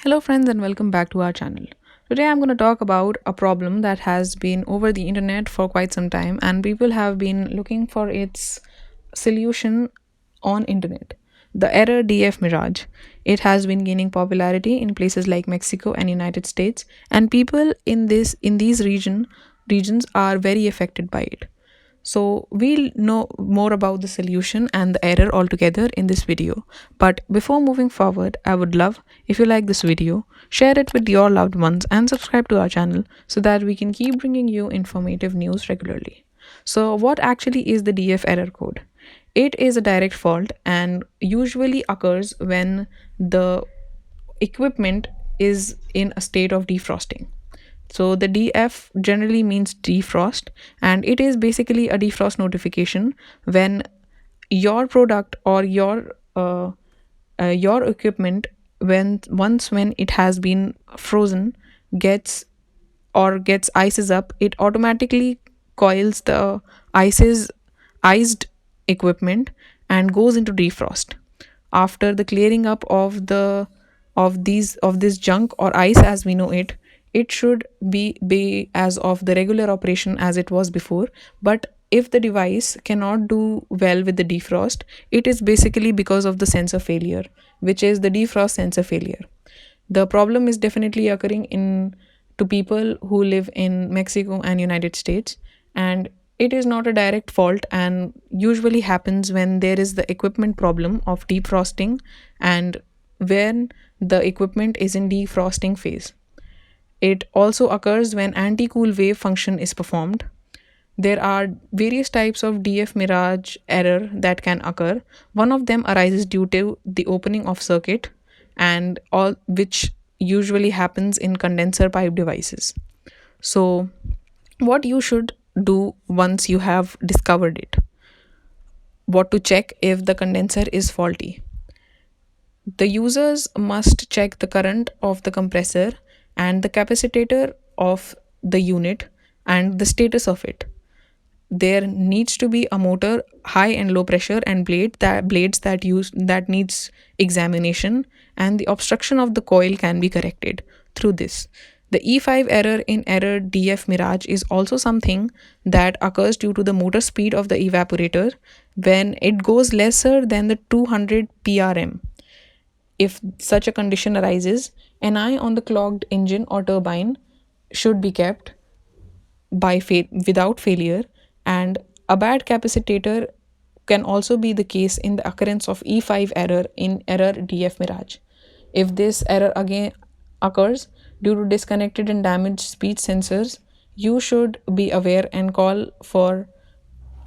Hello, friends, and welcome back to our channel. Today, I'm going to talk about a problem that has been over the internet for quite some time, and people have been looking for its solution on internet. The error DF Mirage. It has been gaining popularity in places like Mexico and United States, and people in these regions are very affected by it. So we'll know more about the solution and the error altogether in this video. But before moving forward, I would love if you like this video, share it with your loved ones and subscribe to our channel so that we can keep bringing you informative news regularly. So what actually is the DF error code? It is a direct fault and usually occurs when the equipment is in a state of defrosting. So the DF generally means defrost, and it is basically a defrost notification when your product or your equipment, when it has been frozen, gets gets ices up, it automatically coils the ices iced equipment and goes into defrost. After the clearing up of this junk or ice as we know it, it should be as of the regular operation as it was before. But if the device cannot do well with the defrost, it is basically because of the sensor failure, which is the defrost sensor failure. The problem is definitely occurring in to people who live in Mexico and United States, and it is not a direct fault and usually happens when there is the equipment problem of defrosting and when the equipment is in defrosting phase. It also occurs when anti-cool wave function is performed. There are various types of DF Mirage error that can occur. One of them arises due to the opening of circuit and all which usually happens in condenser pipe devices. So what you should do once you have discovered it? What to check if the condenser is faulty? The users must check the current of the compressor and the capacitor of the unit and the status of it. There needs to be a motor, high and low pressure, and blades that needs examination, and the obstruction of the coil can be corrected through this. The E5 error in error DF Mirage is also something that occurs due to the motor speed of the evaporator when it goes lesser than the 200 PRM. If such a condition arises, an eye on the clogged engine or turbine should be kept without failure, and a bad capacitor can also be the case in the occurrence of E5 error in error DF Mirage. If this error again occurs due to disconnected and damaged speed sensors, you should be aware and call for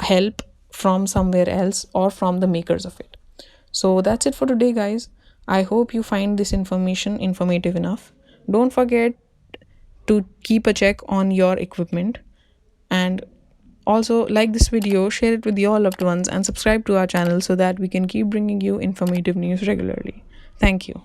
help from somewhere else or from the makers of it. So that's it for today, guys. I hope you find this information informative enough. Don't forget to keep a check on your equipment, and also like this video, share it with your loved ones, and subscribe to our channel so that we can keep bringing you informative news regularly. Thank you.